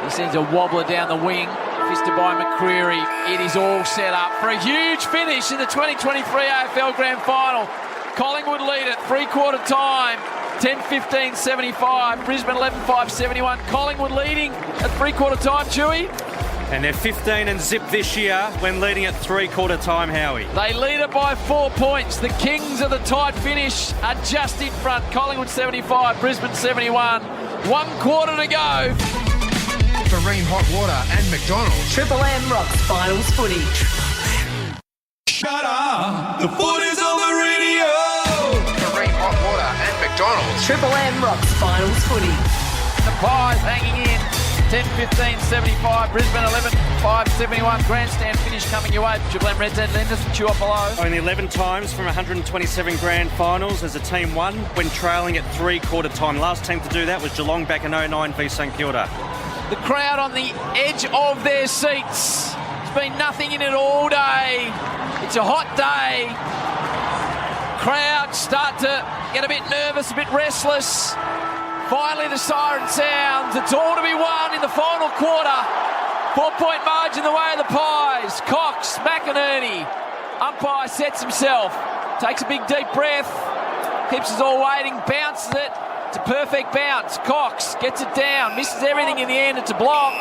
[SPEAKER 3] He sends a wobbler down the wing. Fisted by McCreary. It is all set up for a huge finish in the 2023 AFL Grand Final. Collingwood lead at three-quarter time. 10-15-75. Brisbane 11-5-71. Collingwood leading at three-quarter time, Chewy.
[SPEAKER 5] And they're 15 and zip this year when leading at three-quarter time, Howie.
[SPEAKER 3] They lead it by 4 points. The Kings of the tight finish are just in front. Collingwood 75, Brisbane 71. 1 quarter to go.
[SPEAKER 2] Marine Hot Water and McDonald's.
[SPEAKER 9] Triple M rocks finals footy.
[SPEAKER 1] Shut up. The footy's on the radio.
[SPEAKER 2] Marine Hot Water and McDonald's.
[SPEAKER 9] Triple M rocks finals footy.
[SPEAKER 3] The Pies hanging in. 10-15-75. Brisbane 11-5-71. Grandstand finish coming your way. Triple M Reds and Lenders from Chew Up Below.
[SPEAKER 5] Only 11 times from 127 grand finals as a team won when trailing at three-quarter time. Last team to do that was Geelong back in 09 v St Kilda.
[SPEAKER 3] The crowd on the edge of their seats. There's been nothing in it all day. It's a hot day. Crowd start to get a bit nervous, a bit restless. Finally the siren sounds. It's all to be won in the final quarter. 4-point margin the way of the Pies. Cox, McInerney. Umpire sets himself. Takes a big deep breath. Keeps us all waiting. Bounces it. It's a perfect bounce. Cox gets it down. Misses everything in the end. It's a block.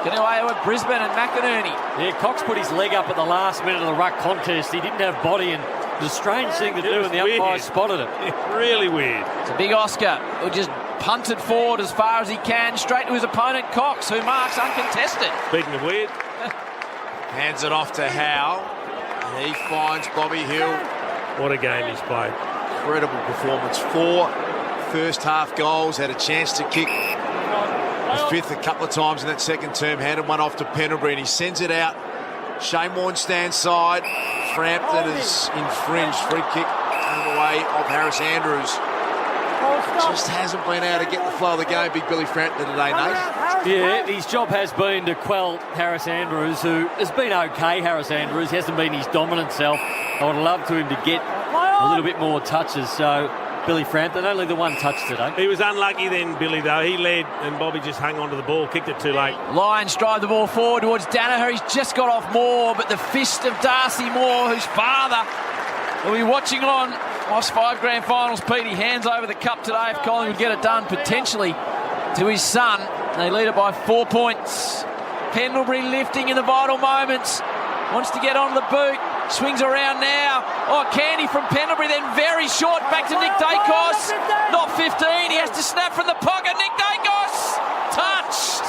[SPEAKER 3] Getting away with Brisbane and McInerney.
[SPEAKER 8] Yeah, Cox put his leg up at the last minute of the ruck contest. He didn't have body, and it was a strange thing to do, and the umpire spotted it.
[SPEAKER 7] Really weird.
[SPEAKER 3] It's a big Oscar who just punted forward as far as he can, straight to his opponent, Cox, who marks uncontested.
[SPEAKER 7] Speaking of weird.
[SPEAKER 4] Hands it off to Howe. He finds Bobby Hill.
[SPEAKER 7] What a game he's played.
[SPEAKER 4] Incredible performance. 4 first half goals, had a chance to kick the fifth a couple of times in that second term, handed one off to Pendlebury and he sends it out. Shane Warne stands side. Frampton is infringed. Free kick under the way of Harris Andrews. Just hasn't been able to get the flow of the game, Big Billy Frampton today, Nate.
[SPEAKER 8] Yeah, his job has been to quell Harris Andrews, who has been okay, Harris Andrews. He hasn't been his dominant self. I would love to him to get a little bit more touches, so Billy Frampton, only the one touch today.
[SPEAKER 7] He was unlucky then, Billy, though. He led and Bobby just hung onto the ball, kicked it too late.
[SPEAKER 3] Lions drive the ball forward towards Danaher. He's just got off Moore, but the fist of Darcy Moore, whose father will be watching on Lost 5 grand finals. Pete, he hands over the cup today if Collingwood get it done, potentially to his son. They lead it by 4 points. Pendlebury lifting in the vital moments. Wants to get onto the boot. Swings around now. Oh, Candy from Pendlebury, then very short. Back to Nick Dacos. Not 15. He has to snap from the pocket. Nick Dacos. Touched.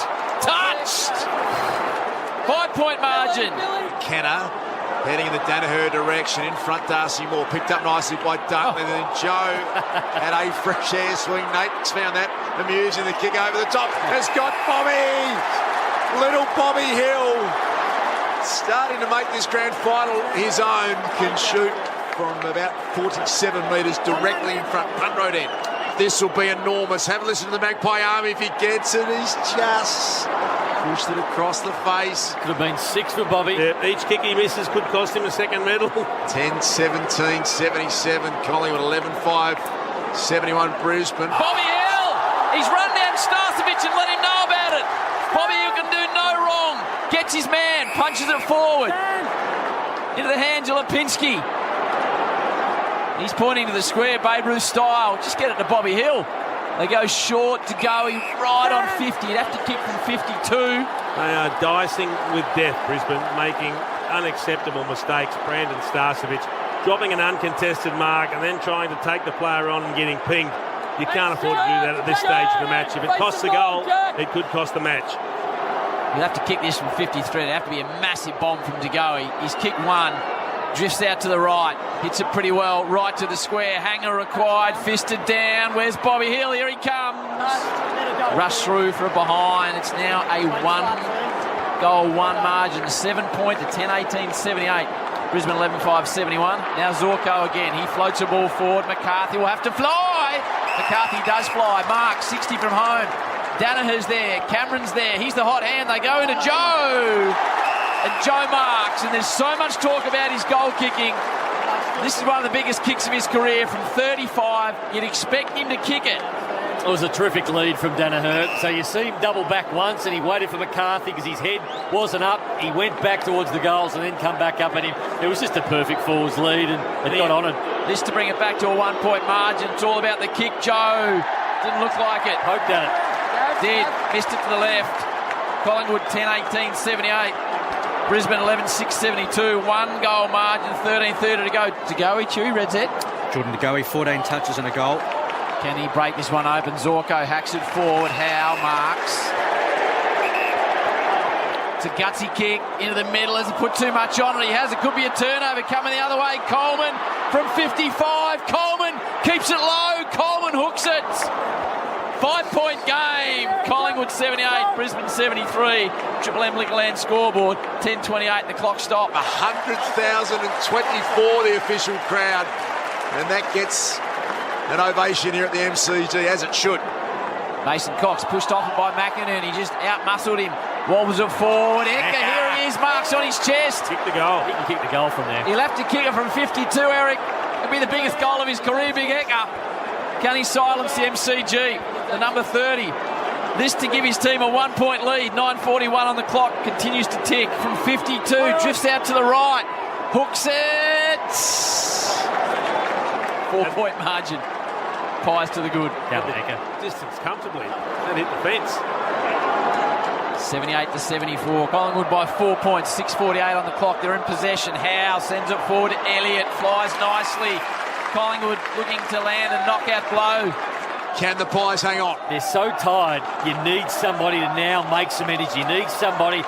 [SPEAKER 3] 5-point margin.
[SPEAKER 4] Kenner heading in the Danaher direction. In front, Darcy Moore. Picked up nicely by Dunkley. And then Joe had a fresh air swing. Nate's found that amusing. The kick over the top has got Bobby. Little Bobby Hill. Starting to make this grand final his own. Can shoot from about 47 metres directly in front. Punt road end. This will be enormous. Have a listen to the Magpie Army. If he gets it, he's just Pushed it across the face.
[SPEAKER 8] Could have been 6 for Bobby.
[SPEAKER 7] Yeah, each kick he misses could cost him a second medal.
[SPEAKER 4] 10-17, 77. Collingwood 11-5, 71 Brisbane.
[SPEAKER 3] Bobby Hill! He's run down Starcevic and let him know about it. Bobby Hill can do no wrong. Gets his man, punches it forward. Into the hands of Lipinski. He's pointing to the square, Babe Ruth style. Just get it to Bobby Hill. They go short to go. He right on 50. He'd have to kick from 52.
[SPEAKER 7] They are dicing with death, Brisbane, making unacceptable mistakes. Brandon Starcevic dropping an uncontested mark and then trying to take the player on and getting pinged. You can't afford to do that at this stage of the match. If it costs a goal, it could cost the match.
[SPEAKER 3] You'll have to kick this from 53. It'd have to be a massive bomb from DeGoey. He's kicked one. Drifts out to the right. Hits it pretty well. Right to the square. Hanger required. Fisted down. Where's Bobby Hill? Here he comes. Rush through for a behind. It's now a 1-goal, 1 margin. 7 point to 10-18, 78. Brisbane 11-5, 71. Now Zorko again. He floats the ball forward. McCarthy will have to fly. McCarthy does fly. Mark, 60 from home. Danaher's there. Cameron's there. He's the hot hand. They go into Joe. And Joe marks. And there's so much talk about his goal kicking. This is one of the biggest kicks of his career from 35. You'd expect him to kick it.
[SPEAKER 8] It was a terrific lead from Danaher. So you see him double back once and he waited for McCarthy because his head wasn't up. He went back towards the goals and then come back up at him. It was just a perfect forwards lead and it got on it.
[SPEAKER 3] This to bring it back to a 1-point margin. It's all about the kick. Joe didn't look like it.
[SPEAKER 8] Poked at it.
[SPEAKER 3] Did. Missed it to the left. Collingwood 10-18, 78. Brisbane 11-6, 72. 1-goal margin, 13:30 to go. DeGoey, Chewy, Red's head.
[SPEAKER 5] Jordan DeGoey, 14 touches and a goal.
[SPEAKER 3] Can he break this one open? Zorko hacks it forward. Howe marks. It's a gutsy kick into the middle. Hasn't put too much on it. He has. It could be a turnover coming the other way. Coleman from 55. Coleman keeps it low. Coleman hooks it. 5-point game. Collingwood 78, Brisbane 73. Triple M Liquorland scoreboard. 10:28. The clock stopped.
[SPEAKER 4] 100,024 the official crowd, and that gets an ovation here at the MCG, as it should.
[SPEAKER 3] Mason Cox pushed off by McInerney. He just out-muscled him. Wobbles it forward. Eka, here he is. Marks on his chest.
[SPEAKER 7] Kick the goal.
[SPEAKER 8] He can kick the goal from there.
[SPEAKER 3] He'll have to kick it from 52, Eric. It'll be the biggest goal of his career, Big Eka. Can he silence the MCG? The number 30. This to give his team a 1-point lead. 9:41 on the clock. Continues to tick from 52. Drifts out to the right. Hooks it. 4-point margin. Pies to the good.
[SPEAKER 7] Distance comfortably. That hit the fence.
[SPEAKER 3] 78 to 74. Collingwood by 4 points. 6:48 on the clock. They're in possession. Howe sends it forward to Elliott. Flies nicely. Collingwood looking to land a knockout blow.
[SPEAKER 4] Can the Pies hang on?
[SPEAKER 8] They're so tired. You need somebody to now make some energy. You need somebody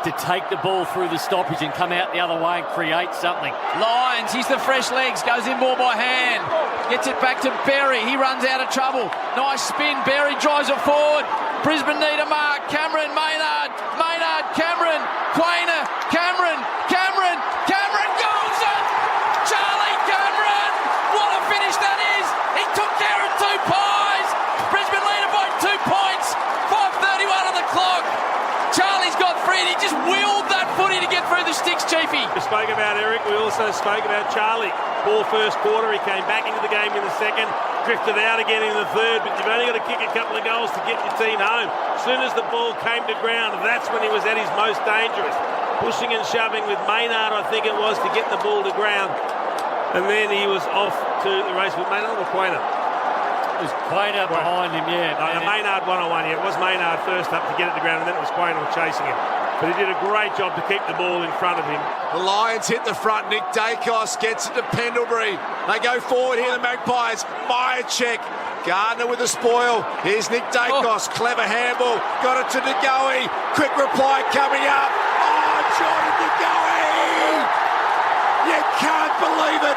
[SPEAKER 8] to take the ball through the stoppage and come out the other way and create something.
[SPEAKER 3] Lyons, he's the fresh legs. Goes in ball by hand. Gets it back to Berry. He runs out of trouble. Nice spin. Berry drives it forward. Brisbane need a mark. Cameron, Maynard. Maynard, Cameron. Quainer, Cameron. Cameron. Cameron goes it! Charlie Cameron! What a finish that is! He took care of 2 pies. Brisbane leader by 2 points. 5:31 on the clock. Charlie's got 3 and he just wheeled that footy to get through the sticks, Chiefy.
[SPEAKER 7] We spoke about Eric. We also spoke about Charlie. Ball first quarter. He came back into the game in the second. Drifted out again in the third. But you've only got to kick a couple of goals to get your team home. As soon as the ball came to ground, that's when he was at his most dangerous. Pushing and shoving with Maynard, I think it was, to get the ball to ground. And then he was off to the race with Maynard or Quainer.
[SPEAKER 8] It was Quainer behind him, yeah.
[SPEAKER 7] No, Maynard 1-on-1, yeah. It was Maynard first up to get it to ground, and then it was Quainer chasing him. But he did a great job to keep the ball in front of him.
[SPEAKER 4] The Lions hit the front. Nick Dacos gets it to Pendlebury. They go forward here, the Magpies. Myercheck. Gardner with the spoil. Here's Nick Dacos. Clever handball. Got it to DeGoey. Quick reply coming up. Oh, Jordan DeGoey! You can't believe it.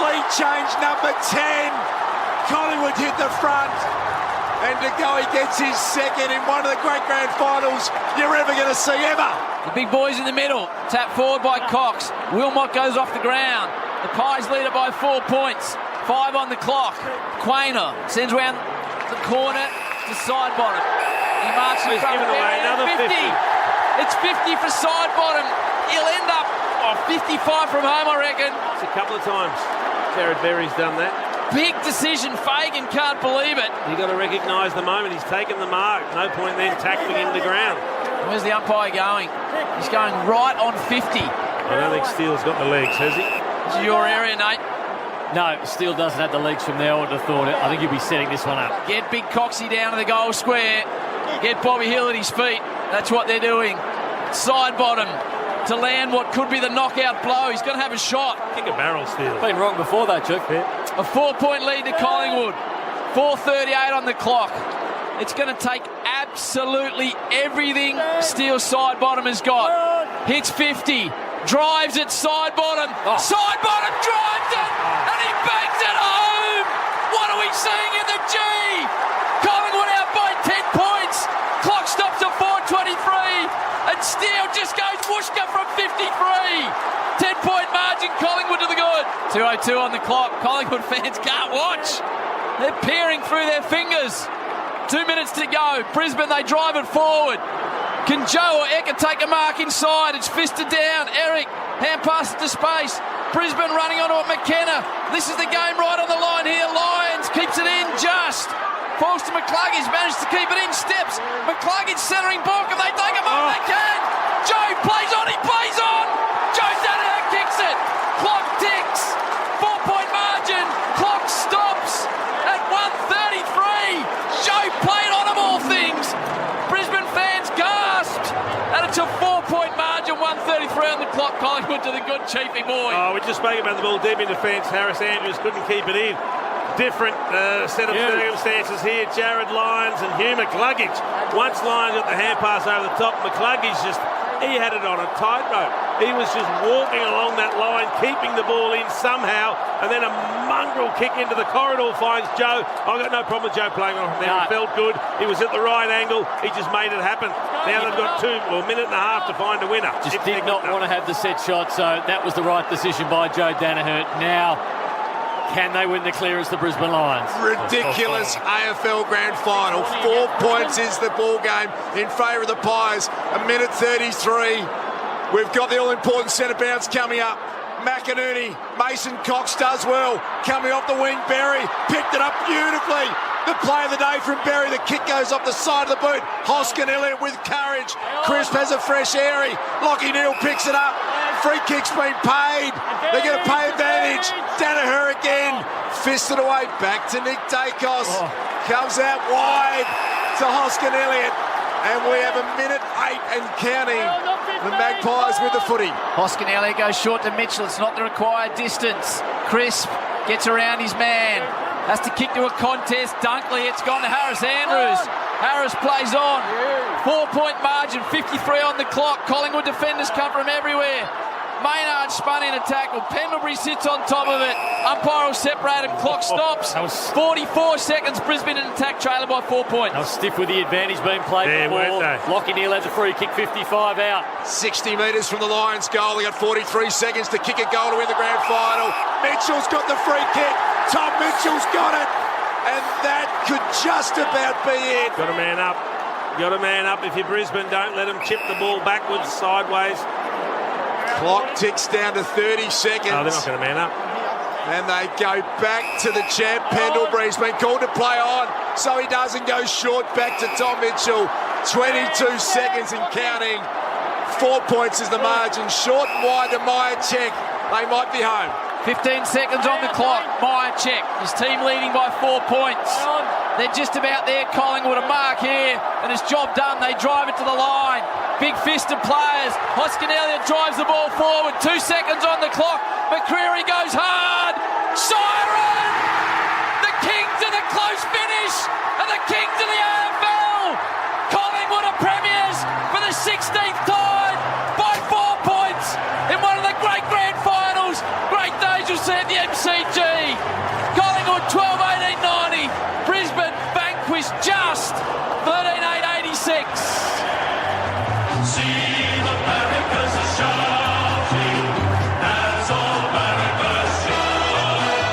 [SPEAKER 4] Lead change number 10. Collingwood hit the front. And DeGoey gets his second in one of the great grand finals you're ever going to see ever.
[SPEAKER 3] The big boys in the middle. Tap forward by Cox. Wilmot goes off the ground. The Pies lead it by 4 points. 5 on the clock. Quainer sends round the corner to side bottom. He marches in
[SPEAKER 7] He's
[SPEAKER 3] front
[SPEAKER 7] given
[SPEAKER 3] of
[SPEAKER 7] away
[SPEAKER 3] Berry.
[SPEAKER 7] another 50.
[SPEAKER 3] It's 50 for Sidebottom. He'll end up 55 from home, I reckon.
[SPEAKER 7] It's a couple of times Jared Berry's done that.
[SPEAKER 3] Big decision. Fagan can't believe it.
[SPEAKER 7] You've got to recognise the moment. He's taken the mark. No point then tackling him to ground.
[SPEAKER 3] Where's the umpire going? He's going right on 50.
[SPEAKER 7] I don't think Steele's got the legs, has he?
[SPEAKER 3] This is your area, Nate.
[SPEAKER 8] No, Steele doesn't have the legs from there. I would have thought it. I think he'll be setting this one up.
[SPEAKER 3] Get Big Coxie down to the goal square. Get Bobby Hill at his feet. That's what they're doing. Sidebottom to land what could be the knockout blow. He's going to have a shot.
[SPEAKER 7] Kick a barrel, Steele.
[SPEAKER 8] Been wrong before though, Chuck.
[SPEAKER 3] A 4-point lead to Collingwood. 4:38 on the clock. It's going to take absolutely everything Steele Sidebottom has got. Hits 50. Drives it Sidebottom. Sidebottom drives it. And he bangs it home. What are we seeing in the G? Collingwood out by 10 points. Clock stops at 4:23. And Steele just goes whooshka from 53. 10-point margin, Collingwood to the good. 2:02 on the clock. Collingwood fans can't watch. They're peering through their fingers. 2 minutes to go. Brisbane, they drive it forward. Can Joe or Eka take a mark inside? It's fisted down. Eric, hand passes to space. Brisbane running onto it. McKenna. This is the game right on the line here. Lyons keeps it in just. Falls to McCluggage. Managed to keep it in. Steps. McCluggage centering ball. Can they take a mark? They can. Joe plays on. He plays on. Joe Danaher kicks it. Clock ticks. 4-point margin. Clock stops at 1:33. Joe played on of all things. Brisbane fans gasped. And it's a 4-point margin. 1:33 on the clock. Collingwood to the good Chiefy boy.
[SPEAKER 7] Oh, we just spoke about the ball deep in defence. Harris Andrews couldn't keep it in. Different set of circumstances here. Jared Lyons and Hugh McCluggage. Once Lyons got the hand pass over the top, McCluggage he had it on a tightrope. He was just walking along that line, keeping the ball in somehow, and then a mongrel kick into the corridor finds Joe. I've got no problem with Joe playing on there. It felt good. He was at the right angle. He just made it happen. Now they've got a minute and a half to find a winner.
[SPEAKER 8] Just did not want to have the set shot, so that was the right decision by Joe Danaher. Now, can they win the clearance, the Brisbane Lions?
[SPEAKER 4] Ridiculous AFL Grand Final. 4 points is the ball game in favour of the Pies. 1:33. We've got the all-important centre bounce coming up. McInerney, Mason Cox does well. Coming off the wing, Berry picked it up beautifully. The play of the day from Berry. The kick goes off the side of the boot. Hoskin Elliott with courage. Crisp has a fresh airy. Lockie Neal picks it up. Free kick's been paid. They're going to pay advantage. Danaher again. Fisted away. Back to Nick Dacos. Comes out wide to Hoskin Elliott. And we have 1:08 and counting. The Magpies with the footy.
[SPEAKER 3] Hoskin Elliott goes short to Mitchell. It's not the required distance. Crisp gets around his man. Has to kick to a contest. Dunkley, it's gone to Harris Andrews. Harris plays on. 4-point margin, 53 on the clock. Collingwood defenders come from everywhere. Maynard spun in a tackle. Pendlebury sits on top of it. Umpire will separate him. Clock stops. 44 seconds. Brisbane in attack, trailer by 4 points.
[SPEAKER 8] They were stiff with the advantage being played before. Lockie Neal has a free kick, 55 out.
[SPEAKER 4] 60 metres from the Lions' goal. They got 43 seconds to kick a goal to win the grand final. Mitchell's got the free kick. Tom Mitchell's got it. And that could just about be it.
[SPEAKER 7] Got a man up. Got a man up. If you're Brisbane, don't let them chip the ball backwards, sideways.
[SPEAKER 4] Clock ticks down to 30 seconds.
[SPEAKER 7] Oh, they're not going to man up.
[SPEAKER 4] And they go back to the champ. Pendlebury. He's been called to play on, so he doesn't go short. Back to Tom Mitchell. 22 seconds and counting. 4 points is the margin. Short and wide to Myercheck. They might be home.
[SPEAKER 3] 15 seconds on the clock. Myercheck, his team leading by 4 points. They're just about there. Collingwood a mark here, and it's job done. They drive it to the line. Big fist of players. Hoskin Elliott drives the ball forward. 2 seconds on the clock. McCreery goes hard. Siren! The Kings are the close finish, and the Kings of the AFL. Collingwood are premiers for the 16th time by 4 points in one of the great grand finals. Great days you'll see at the MCG. Collingwood 12-18-90. Brisbane vanquished just 13-8-86.
[SPEAKER 1] See the Americas are shouting as all Americas shout.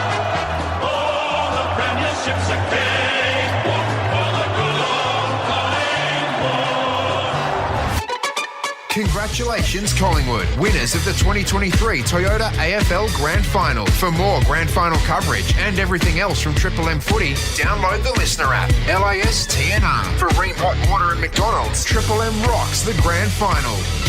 [SPEAKER 1] All the premierships are cakewalk for the good old Collingwood.
[SPEAKER 2] Congratulations, Collingwood, winners of the 2023 Toyota AFL Grand Final. For more Grand Final coverage and everything else from Triple M Footy, download the Listener app. LASTNR. For Ream Hot Water and McDonald's, Triple M rocks the Grand Final.